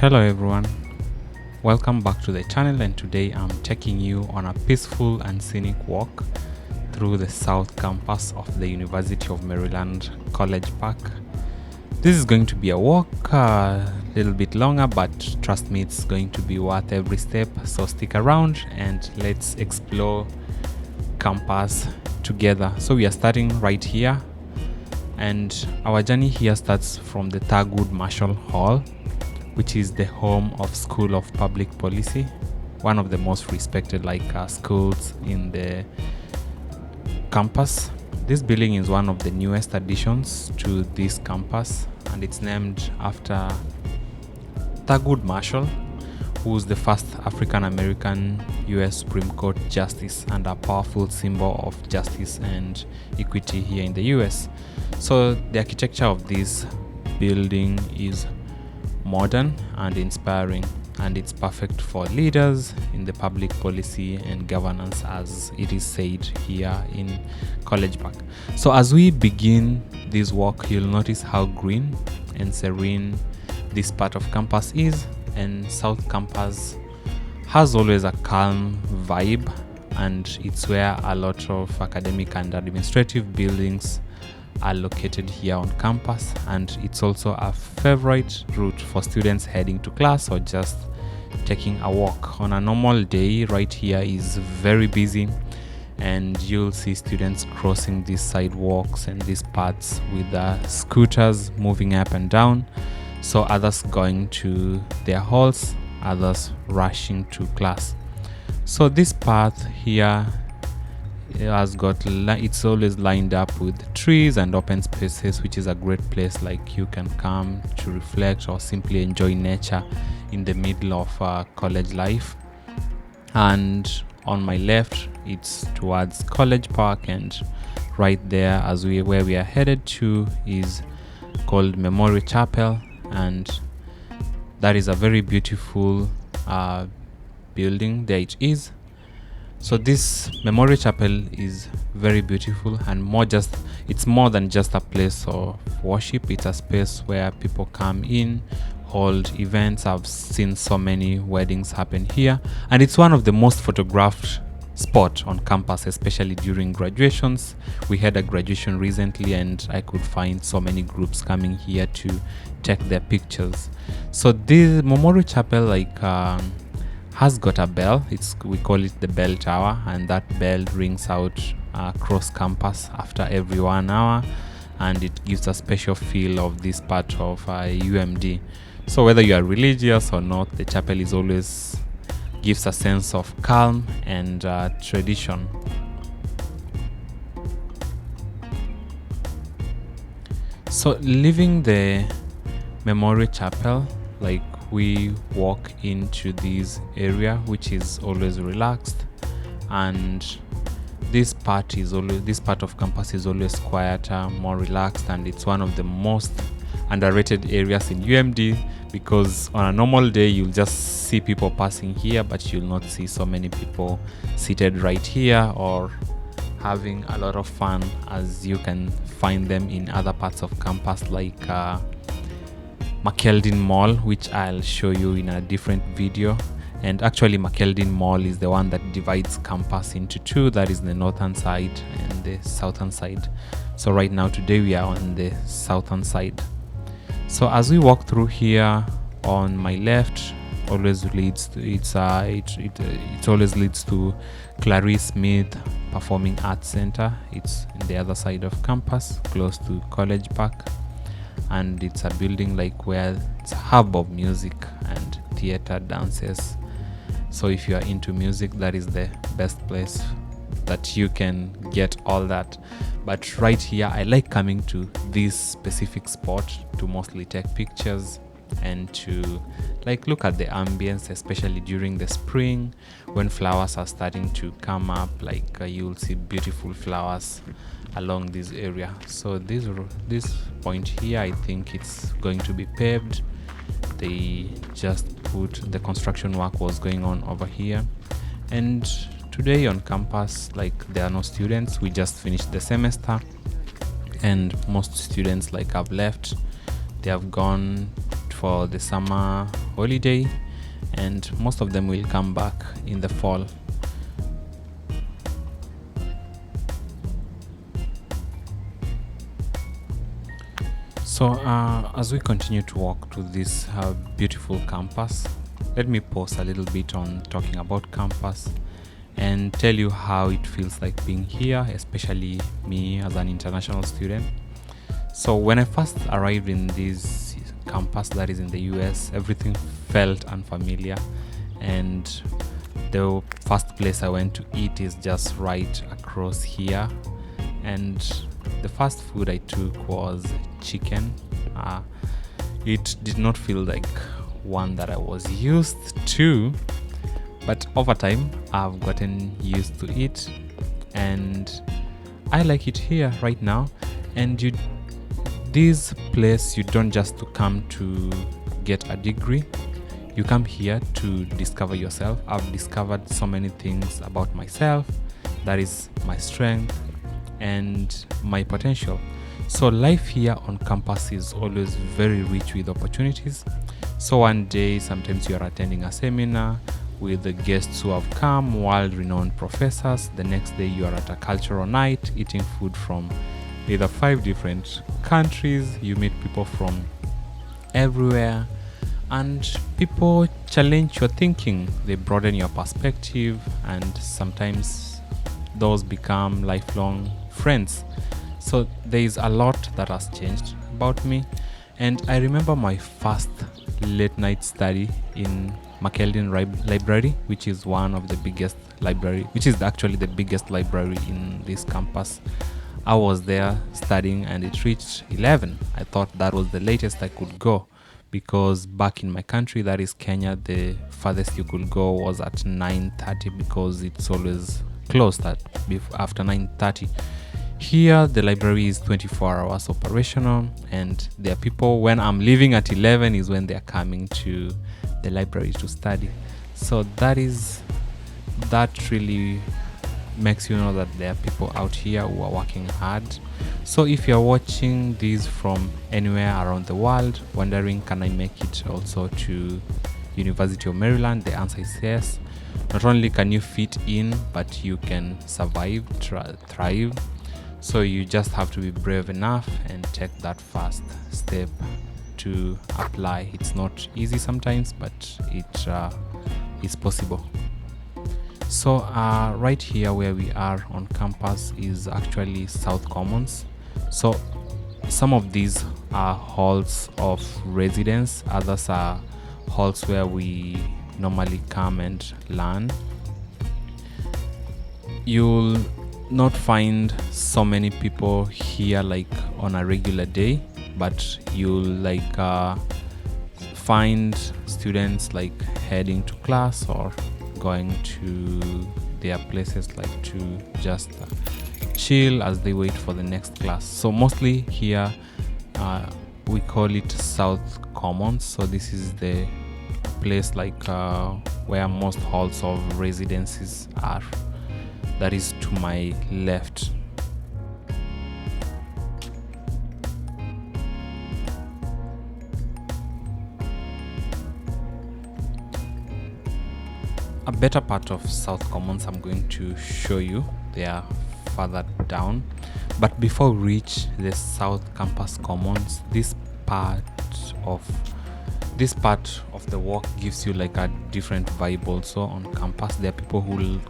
Hello everyone, welcome back to the channel, and today I'm taking you on a peaceful and scenic walk through the south campus of the University of Maryland College Park. This is going to be a walk a little bit longer, but trust me, it's going to be worth every step, so stick around and let's explore campus together. So we are starting right here, and our journey here starts from the Thurgood Marshall Hall, which is the home of School of Public Policy, one of the most respected schools in the campus. This building is one of the newest additions to this campus, and it's named after Thurgood Marshall, who was the first African American US Supreme Court justice and a powerful symbol of justice and equity here in the US. So the architecture of this building is modern and inspiring, and it's perfect for leaders in the public policy and governance, as it is said here in College Park. So as we begin this walk, you'll notice how green and serene this part of campus is, and South Campus has always a calm vibe, and it's where a lot of academic and administrative buildings are located here on campus, and it's also a favorite route for students heading to class or just taking a walk. On a normal day, right here is very busy, and you'll see students crossing these sidewalks and these paths with scooters moving up and down, so others going to their halls, others rushing to class. So this path here it's always lined up with trees and open spaces, which is a great place you can come to reflect or simply enjoy nature in the middle of college life. And on my left, it's towards College Park, and right there where we are headed to is called Memorial Chapel, and that is a very beautiful building. There it is. So this Memorial Chapel is very beautiful, and it's more than just a place of worship. It's a space where people come in, hold events. I've seen so many weddings happen here, and it's one of the most photographed spot on campus, especially during graduations. We had a graduation recently, and I could find so many groups coming here to take their pictures. So this Memorial Chapel has got a bell. We call it the bell tower, and that bell rings out across campus after every 1 hour, and it gives a special feel of this part of UMD. So whether you are religious or not, the chapel is always gives a sense of calm and tradition. So leaving the Memorial Chapel, we walk into this area, which is always relaxed, and this part of campus is always quieter, more relaxed, and it's one of the most underrated areas in UMD, because on a normal day you'll just see people passing here, but you'll not see so many people seated right here or having a lot of fun as you can find them in other parts of campus, like McKeldin Mall, which I'll show you in a different video. And actually McKeldin Mall is the one that divides campus into two. That is the northern side and the southern side. So right now today we are on the southern side. So as we walk through here, on my left always leads to it always leads to Clarice Smith Performing Arts Center. It's in the other side of campus, close to College Park, and it's a building where it's a hub of music and theater, dances. So if you are into music, that is the best place that you can get all that. But right here, I like coming to this specific spot to mostly take pictures and to look at the ambience, especially during the spring when flowers are starting to come up. You'll see beautiful flowers along this area. So this point here, I think it's going to be paved. They just the construction work was going on over here, and today on campus there are no students. We just finished the semester, and most students have left. They have gone for the summer holiday, and most of them will come back in the fall. So as we continue to walk to this beautiful campus, let me pause a little bit on talking about campus and tell you how it feels like being here, especially me as an international student. So when I first arrived in this campus that is in the US, everything felt unfamiliar, and the first place I went to eat is just right across here, and the first food I took was chicken. It did not feel like one that I was used to, but over time I've gotten used to it, and I like it here right now. And this place, you don't just to come to get a degree, you come here to discover yourself. I've discovered so many things about myself, that is my strength and my potential. So life here on campus is always very rich with opportunities. So one day, sometimes you are attending a seminar with the guests who have come, world-renowned professors. The next day you are at a cultural night, eating food from either 5 different countries. You meet people from everywhere, and people challenge your thinking. They broaden your perspective, and sometimes those become lifelong friends. So there is a lot that has changed about me, and I remember my first late night study in McKeldin Library, which is one of the biggest library, which is actually the biggest library in this campus. I was there studying and it reached 11. I thought that was the latest I could go, because back in my country, that is Kenya, the farthest you could go was at 9:30, because it's always closed after 9:30. Here the library is 24 hours operational, and there are people, when I'm leaving at 11 is when they're coming to the library to study. So that really makes you know that there are people out here who are working hard. So if you're watching this from anywhere around the world, wondering, can I make it also to University of Maryland? The answer is yes. Not only can you fit in, but you can survive, thrive. So you just have to be brave enough and take that first step to apply. It's not easy sometimes, but it is possible. So right here where we are on campus is actually South Commons. So some of these are halls of residence, others are halls where we normally come and learn. You'll not find so many people here like on a regular day, but you'll find students like heading to class or going to their places like to just chill as they wait for the next class. So mostly here we call it South Commons. So this is the place where most halls of residences are. That is to my left. A better part of South Commons I'm going to show you. They are further down. But before we reach the South Campus Commons, this part of the walk gives you like a different vibe also on campus. There are people who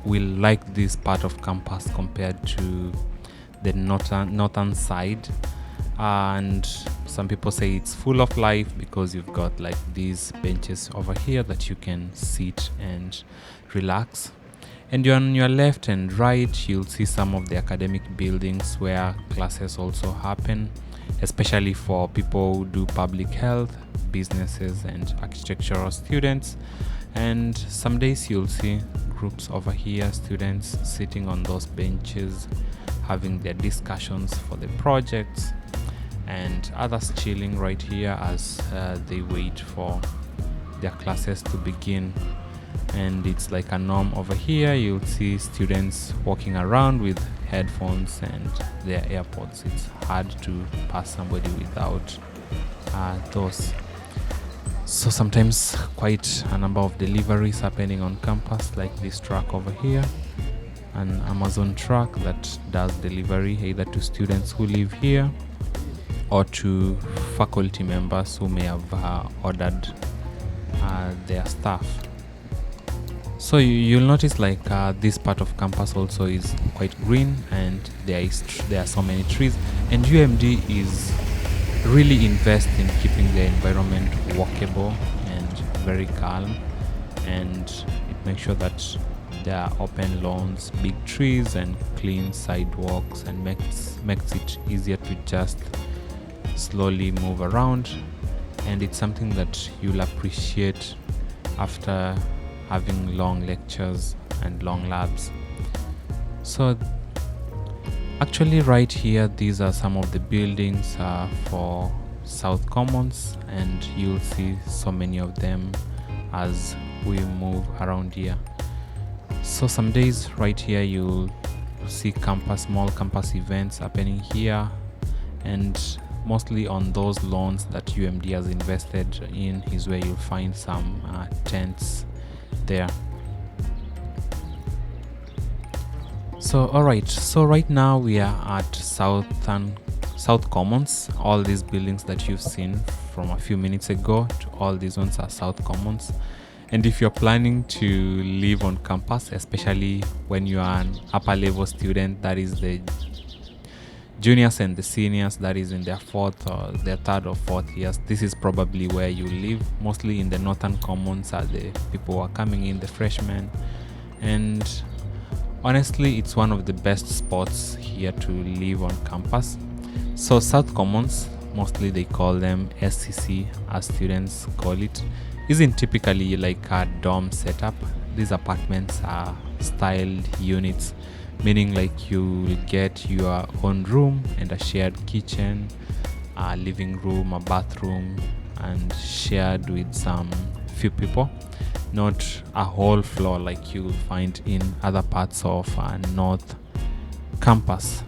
will like this part of campus compared to the northern side, and some people say it's full of life because you've got like these benches over here that you can sit and relax. And on your left and right, you'll see some of the academic buildings where classes also happen, especially for people who do public health, businesses, and architectural students. And some days you'll see groups over here, students sitting on those benches having their discussions for the projects, and others chilling right here as they wait for their classes to begin. And it's like a norm over here. You'll see students walking around with headphones and their AirPods. It's hard to pass somebody without those. So sometimes quite a number of deliveries happening on campus, like this truck over here, an Amazon truck that does delivery either to students who live here or to faculty members who may have ordered their stuff. So you'll notice like this part of campus also is quite green, and there are so many trees, and UMD is really invest in keeping the environment walkable and very calm, and it makes sure that there are open lawns, big trees, and clean sidewalks, and makes it easier to just slowly move around. And it's something that you'll appreciate after having long lectures and long labs. So actually right here, these are some of the buildings for South Commons, and you'll see so many of them as we move around here. So some days right here you'll see small campus events happening here, and mostly on those lawns that UMD has invested in is where you'll find some tents there. So alright, so right now we are at South Commons. All these buildings that you've seen from a few minutes ago, to all these ones are South Commons. And if you're planning to live on campus, especially when you are an upper level student, that is the juniors and the seniors, that is in their third or fourth years, this is probably where you live. Mostly in the Northern Commons are the people who are coming in, the freshmen, and honestly it's one of the best spots here to live on campus. So South Commons, mostly they call them SCC as students call it, isn't typically like a dorm setup. These apartments are styled units, meaning like you will get your own room and a shared kitchen, a living room, a bathroom, and shared with some few people, not a whole floor like you will find in other parts of North Campus.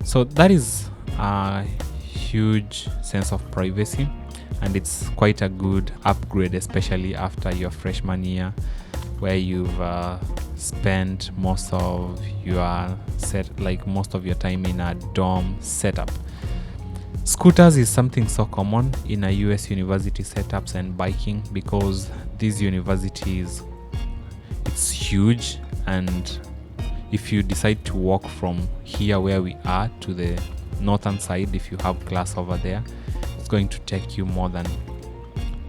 So that is a huge sense of privacy, and it's quite a good upgrade, especially after your freshman year, where you've spent most of your time in a dorm setup. Scooters is something so common in a US university setups, and biking, because these universities, it's huge, and if you decide to walk from here where we are to the northern side, if you have class over there, it's going to take you more than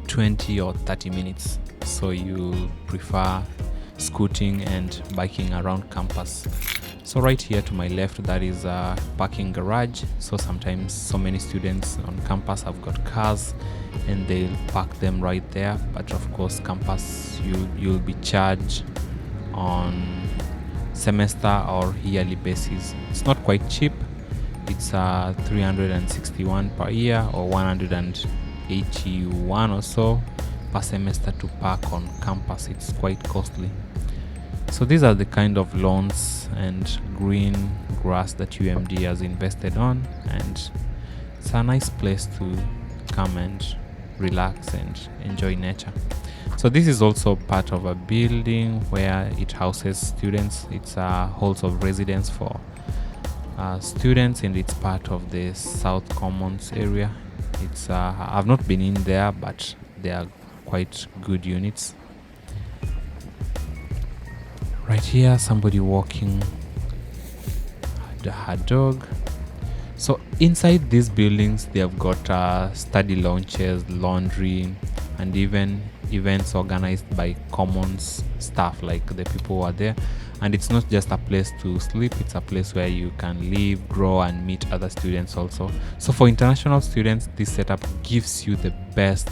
20 or 30 minutes. So you prefer scooting and biking around campus. So right here to my left, that is a parking garage. So sometimes so many students on campus have got cars and they'll park them right there, but of course campus you'll be charged on semester or yearly basis. It's not quite cheap. It's 361 per year or 181 or so per semester to park on campus. It's quite costly. So these are the kind of lawns and green grass that UMD has invested on, and it's a nice place to come and relax and enjoy nature. So this is also part of a building where it houses students. It's halls of residence for students, and it's part of the South Commons area. It's I've not been in there, but they are quite good units. Right here, somebody walking her dog. So inside these buildings, they have got study lounges, laundry, and even events organized by commons staff, like the people who are there. And it's not just a place to sleep, it's a place where you can live, grow, and meet other students also. So for international students, this setup gives you the best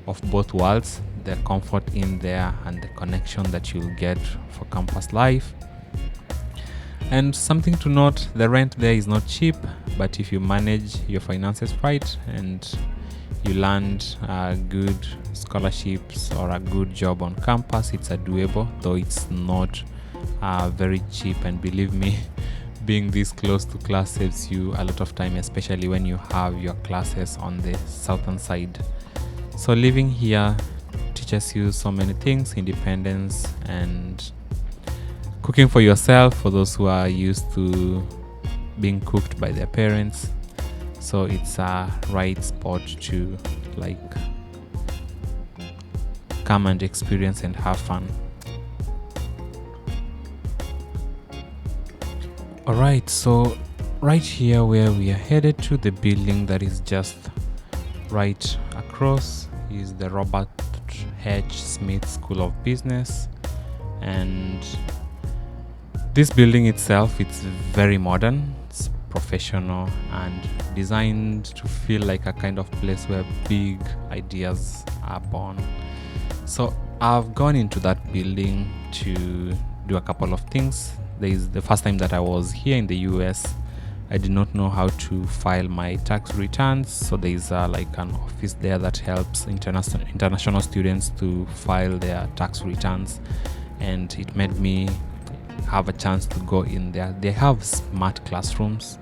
of both worlds, the comfort in there and the connection that you'll get for campus life. And something to note, the rent there is not cheap, but if you manage your finances right and you land good scholarships or a good job on campus, it's a doable, though it's not very cheap. And believe me, being this close to class saves you a lot of time, especially when you have your classes on the southern side. So living here teaches you so many things: independence and cooking for yourself for those who are used to being cooked by their parents. So it's a right spot to like come and experience and have fun. Alright, so right here where we are headed to, the building that is just right across is the Robert H. Smith School of Business. And this building itself, it's very modern, it's professional and designed to feel like a kind of place where big ideas are born. So I've gone into that building to do a couple of things. The first time that I was here in the US, I did not know how to file my tax returns. So there is like an office there that helps international students to file their tax returns, and it made me have a chance to go in there. They have smart classrooms,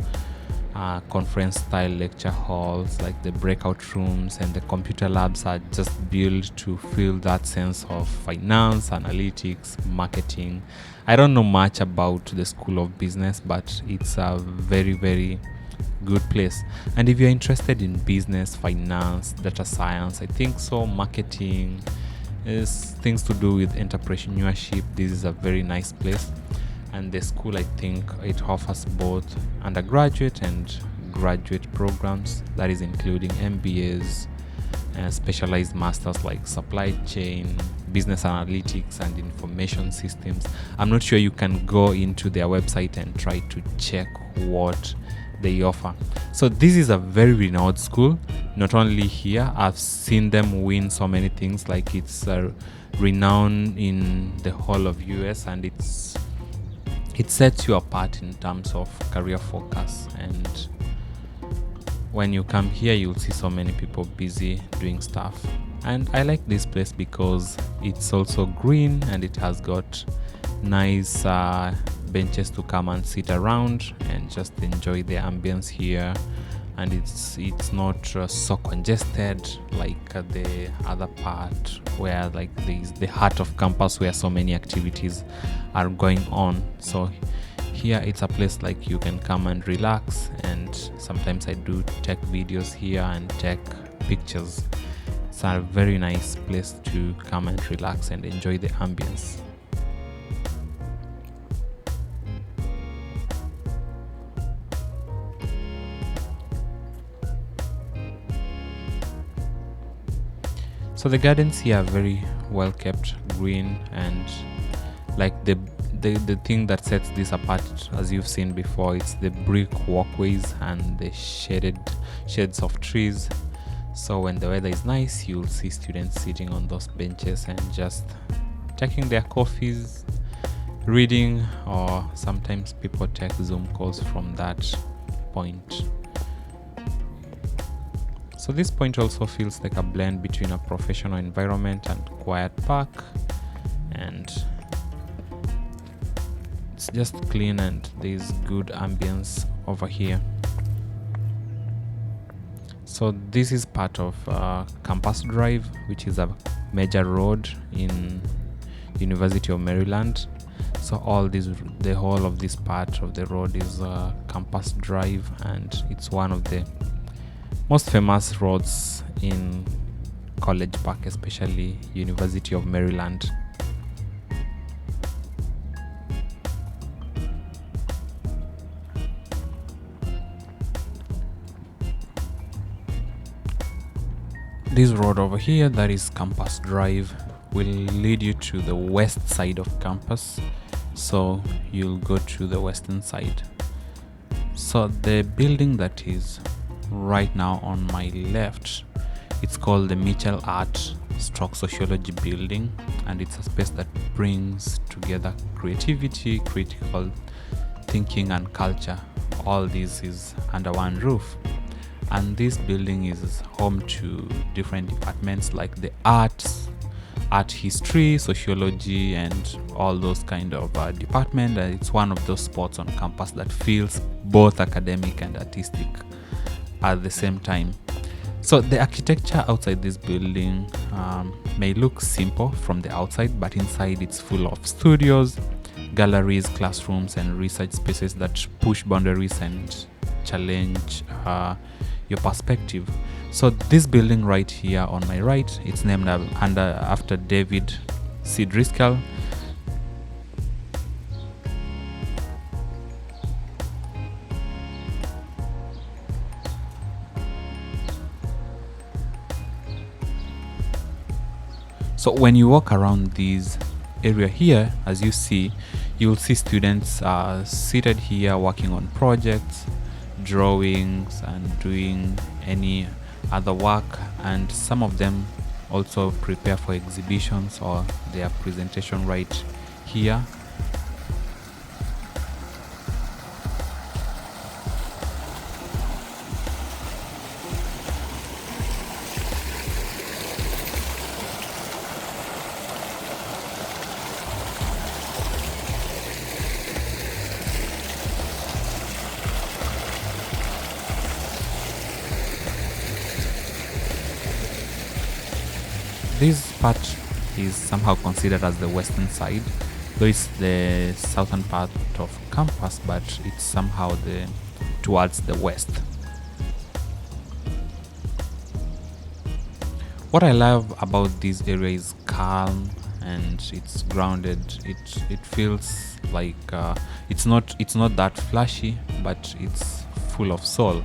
conference style lecture halls, like the breakout rooms, and the computer labs are just built to feel that sense of finance, analytics, marketing. I don't know much about the School of Business, but it's a very, very good place. And if you're interested in business, finance, data science, I think so, marketing is things to do with entrepreneurship, this is a very nice place. And the school, I think it offers both undergraduate and graduate programs, that is including MBAs and specialized masters like supply chain, business analytics, and information systems. I'm not sure, you can go into their website and try to check what they offer. So this is a very renowned school, not only here. I've seen them win so many things, like it's renowned in the whole of US, and it sets you apart in terms of career focus. And when you come here, you'll see so many people busy doing stuff. And I like this place because it's also green and it has got nice benches to come and sit around and just enjoy the ambience here. And it's not so congested like the other part where like there's the heart of campus where so many activities are going on. So here it's a place like you can come and relax, and sometimes I do take videos here and take pictures. It's a very nice place to come and relax and enjoy the ambience. So the gardens here are very well kept, green, and like the thing that sets this apart, as you've seen before, it's the brick walkways and the shades of trees. So when the weather is nice, you'll see students sitting on those benches and just taking their coffees, reading, or sometimes people take Zoom calls from that point. So this point also feels like a blend between a professional environment and quiet park, and it's just clean and there's good ambience over here. So this is part of Campus Drive, which is a major road in University of Maryland. So the whole of this part of the road is Campus Drive, and it's one of the most famous roads in College Park, especially University of Maryland. This road over here, that is Campus Drive, will lead you to the west side of campus. So you'll go to the western side. So the building that is right now on my left, it's called the Mitchell Art / Sociology Building, and it's a space that brings together creativity, critical thinking, and culture. All this is under one roof. And this building is home to different departments like the arts, art history, sociology, and all those kind of departments. And it's one of those spots on campus that feels both academic and artistic at the same time. So the architecture outside this building may look simple from the outside, but inside it's full of studios, galleries, classrooms, and research spaces that push boundaries and challenge your perspective. So this building right here on my right, it's named after David C. Driscoll. So when you walk around this area here, as you see, you'll see students seated here working on projects, drawings, and doing any other work, and some of them also prepare for exhibitions or their presentation right here. This part is somehow considered as the western side, though it's the southern part of campus, but it's somehow towards the west. What I love about this area is calm and it's grounded. It feels like it's not that flashy, but it's full of soul,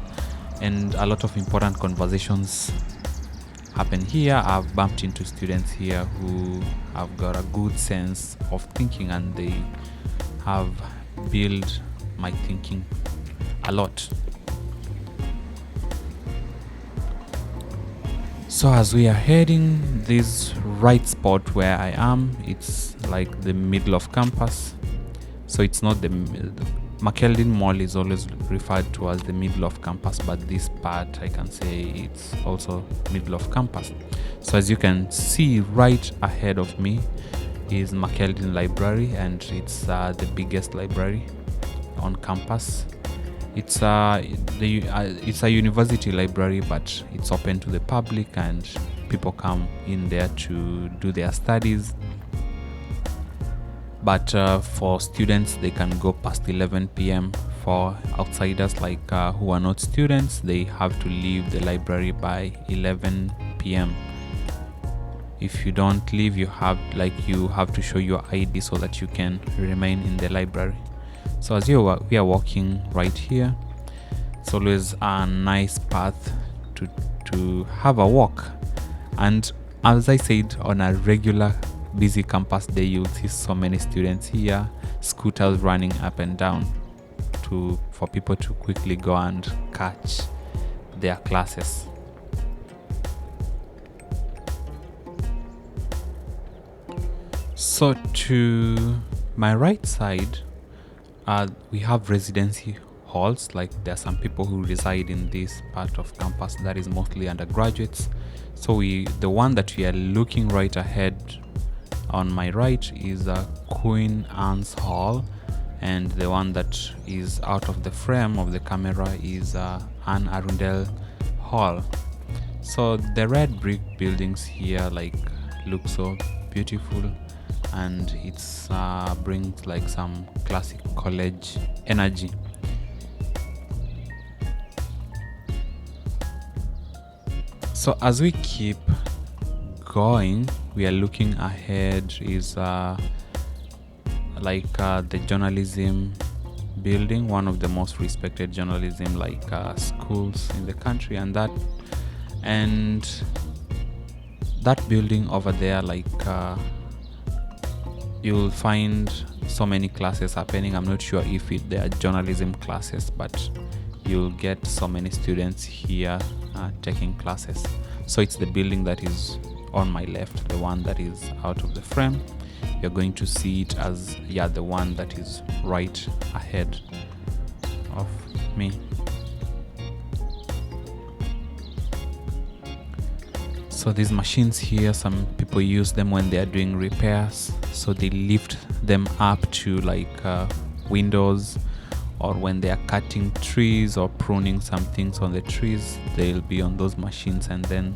and a lot of important conversations happen here. I've bumped into students here who have got a good sense of thinking, and they have built my thinking a lot. So as we are heading this right spot where I am, it's like the middle of campus. So it's not the McKeldin Mall is always referred to as the middle of campus, but this part I can say it's also middle of campus. So as you can see, right ahead of me is McKeldin Library, and it's the biggest library on campus. It's a university library, but it's open to the public and people come in there to do their studies. But for students, they can go past 11 p.m. For outsiders like who are not students, they have to leave the library by 11 p.m. If you don't leave, you have to show your ID so that you can remain in the library. So as we are walking right here, it's always a nice path to have a walk. And as I said, on a regular busy campus day, you'll see so many students here, scooters running up and down for people to quickly go and catch their classes. So to my right side, we have residency halls. Like there are some people who reside in this part of campus that is mostly undergraduates. So the one that we are looking right ahead on my right is Queen Anne's Hall, and the one that is out of the frame of the camera is Anne Arundel Hall. So the red brick buildings here look so beautiful, and it's brings like some classic college energy. So as we keep going, we are looking ahead is the journalism building, one of the most respected journalism schools in the country, and that building over there, you'll find so many classes happening. I'm not sure if they are journalism classes, but you'll get so many students here taking classes. So it's the building that is on my left, the one that is out of the frame. You're going to see it as the one that is right ahead of me. So these machines here, some people use them when they are doing repairs. So they lift them up to windows or when they are cutting trees or pruning some things on the trees, they'll be on those machines, and then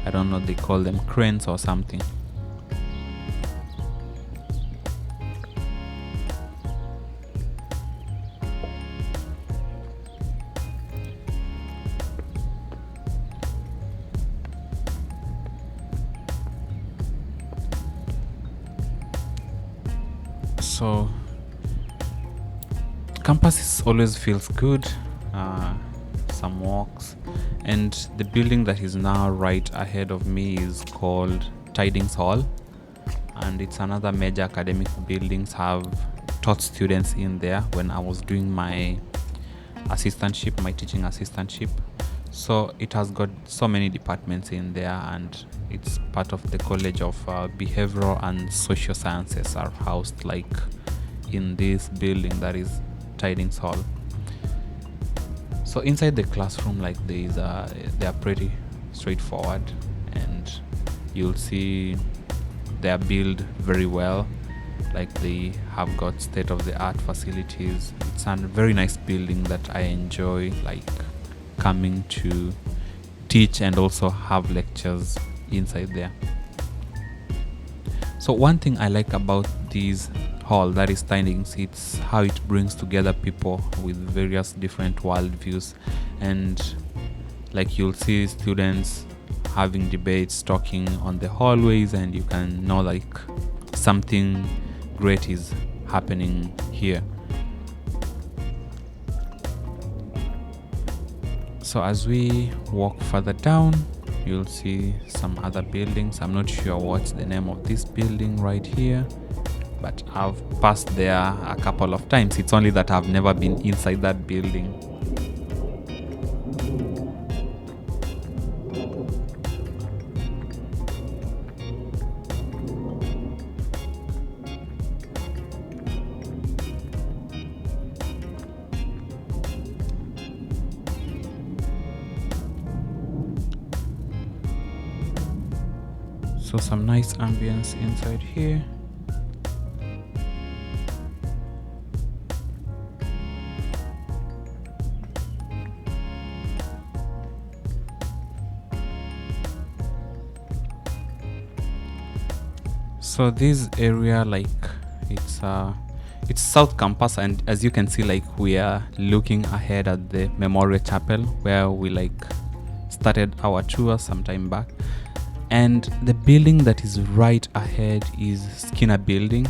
I don't know, they call them cranes or something. So campus always feels good. Some walks, and the building that is now right ahead of me is called Tidings Hall, and it's another major academic buildings. Have taught students in there when I was doing my assistantship, my teaching assistantship. So it has got so many departments in there, and it's part of the College of Behavioral and Social Sciences are housed like in this building that is Tidings Hall. So inside the classroom like these, they are pretty straightforward, and you'll see they are built very well. Like they have got state-of-the-art facilities. It's a very nice building that I enjoy like coming to teach and also have lectures inside there. So one thing I like about this hall, that is Tidings, it's how it brings together people with various different worldviews, and like you'll see students having debates, talking on the hallways, and you can know like something great is happening here. So as we walk further down, you'll see some other buildings. I'm not sure what's the name of this building right here, but I've passed there a couple of times. It's only that I've never been inside that building. So some nice ambience inside here. So this area, like it's South Campus, and as you can see, like we are looking ahead at the Memorial Chapel where we like started our tour some time back. And the building that is right ahead is Skinner Building.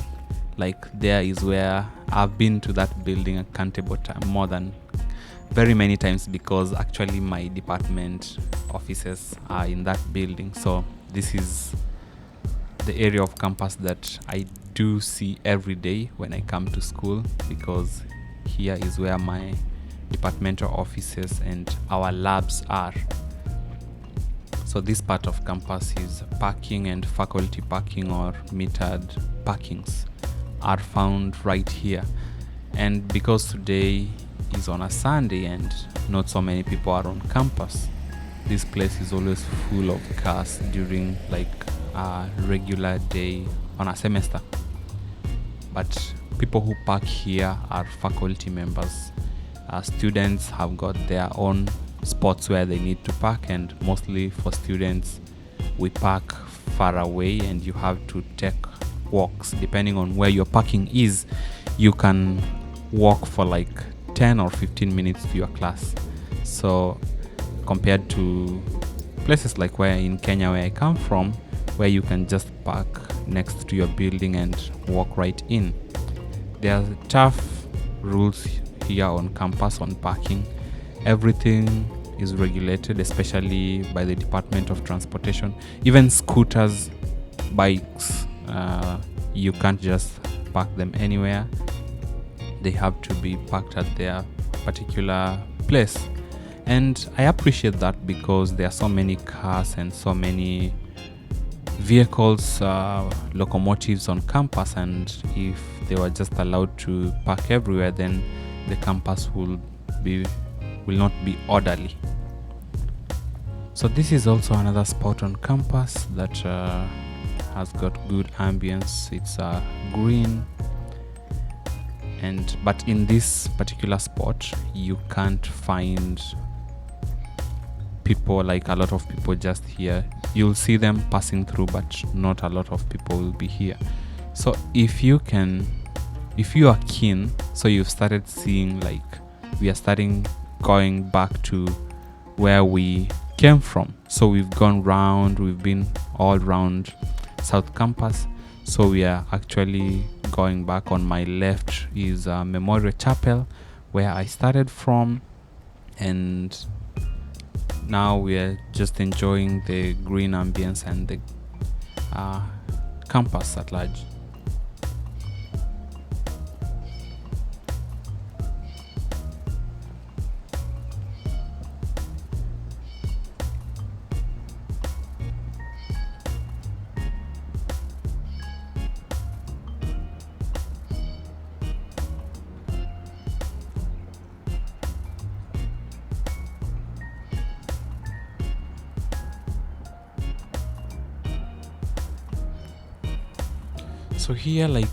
Like there is where I've been to that building a countable time, more than very many times, because actually my department offices are in that building. So this is the area of campus that I do see every day when I come to school, because here is where my departmental offices and our labs are. So this part of campus is parking, and faculty parking or metered parkings are found right here. And because today is on a Sunday and not so many people are on campus, this place is always full of cars during like a regular day on a semester. But people who park here are faculty members. Students have got their own spots where they need to park, and mostly for students we park far away and you have to take walks. Depending on where your parking is, you can walk for like 10 or 15 minutes to your class. So compared to places like where in Kenya where I come from, where you can just park next to your building and walk right in. There are tough rules here on campus on parking. Everything is regulated, especially by the Department of Transportation. Even scooters, bikes, you can't just park them anywhere. They have to be parked at their particular place. And I appreciate that, because there are so many cars and so many vehicles, locomotives on campus, and if they were just allowed to park everywhere, then the campus will not be orderly. So this is also another spot on campus that has got good ambience. It's green, but in this particular spot you can't find people, like a lot of people just here. You'll see them passing through, but not a lot of people will be here. So if you are keen, so you've started seeing, like, we are starting going back to where we came from. So we've gone round, we've been all round South Campus. So we are actually going back. On my left is Memorial Chapel, where I started from, and now we are just enjoying the green ambience and the campus at large. So here, like,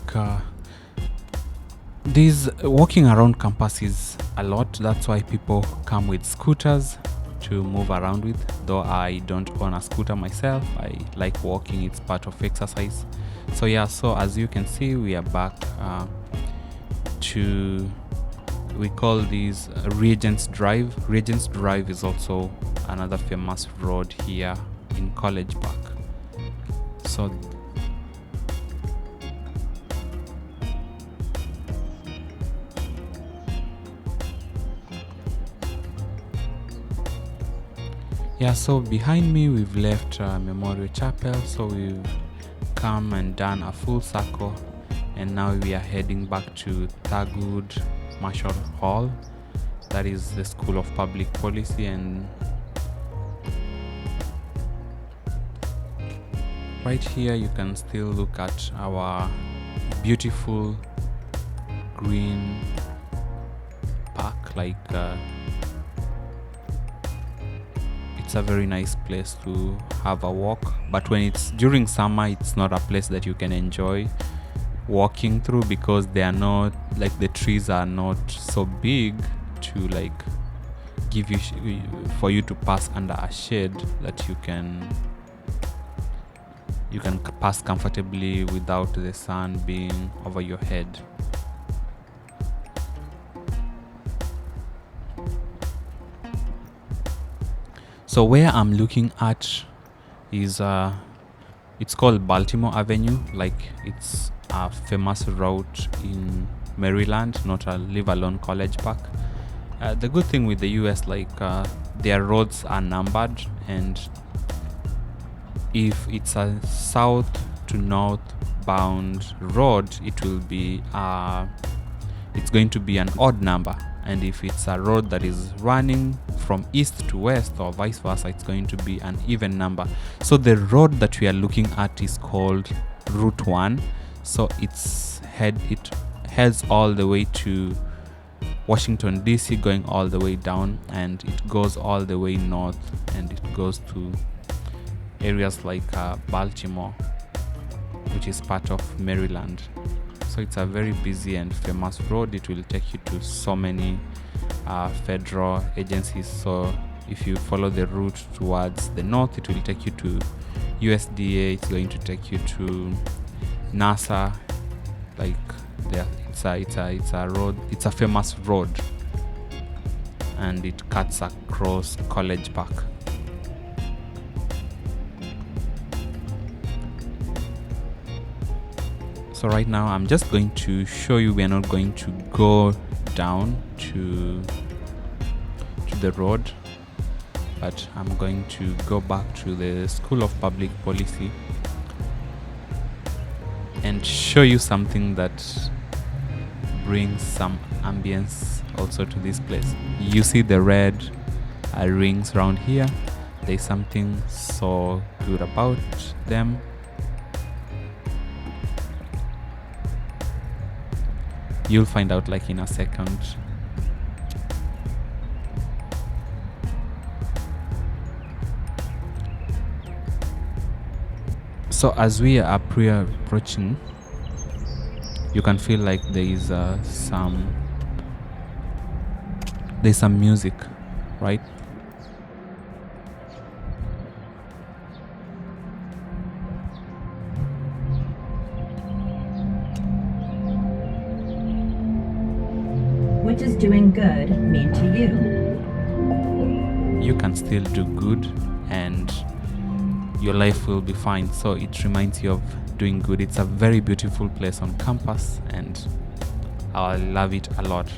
this walking around campus is a lot. That's why people come with scooters to move around with. Though I don't own a scooter myself, I like walking. It's part of exercise. So yeah, so as you can see, we are back to, we call these Regents Drive. Regents Drive is also another famous road here in College Park. So yeah, so behind me we've left Memorial Chapel, so we've come and done a full circle, and now we are heading back to Thurgood Marshall Hall. That is the School of Public Policy, and right here you can still look at our beautiful green park. Like, it's a very nice place to have a walk, but when it's during summer, it's not a place that you can enjoy walking through, because they are not, like, the trees are not so big to, like, give you for you to pass under a shade that you can pass comfortably without the sun being over your head. So where I'm looking at is it's called Baltimore Avenue. Like, it's a famous route in Maryland, not a live alone College Park. The good thing with the US, like, their roads are numbered, and if it's a south to north bound road, it will be it's going to be an odd number. And if it's a road that is running from east to west or vice versa, it's going to be an even number. So the road that we are looking at is called Route 1. So it heads all the way to Washington DC, going all the way down, and it goes all the way north, and it goes to areas like Baltimore, which is part of Maryland. So it's a very busy and famous road. It will take you to so many federal agencies. So if you follow the route towards the north, it will take you to USDA. It's going to take you to NASA. Like, it's a road. It's a famous road, and it cuts across College Park. So right now I'm just going to show you. We are not going to go down to the road, but I'm going to go back to the School of Public Policy and show you something that brings some ambience also to this place. You see the red rings around here. There's something so good about them. You'll find out, like, in a second. So as we are approaching, You can feel like there's some music, right? What does doing good mean to you? You can still do good and your life will be fine. So it reminds you of doing good. It's a very beautiful place on campus and I love it a lot.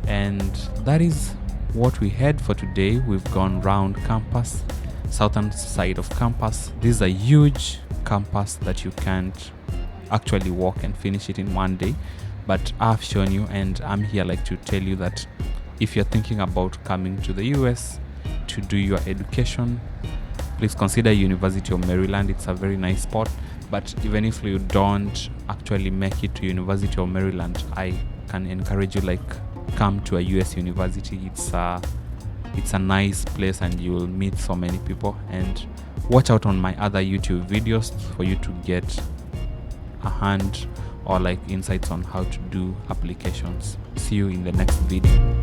And that is what we had for today. We've gone round campus, southern side of campus. This is a huge campus that you can't actually walk and finish it in one day, but I've shown you, and I'm here like to tell you that if you're thinking about coming to the US to do your education, please consider University of Maryland. It's a very nice spot. But even if you don't actually make it to University of Maryland, I can encourage you, like, come to a US university. It's a nice place and you will meet so many people. And watch out on my other YouTube videos for you to get a hand or like insights on how to do applications. See you in the next video.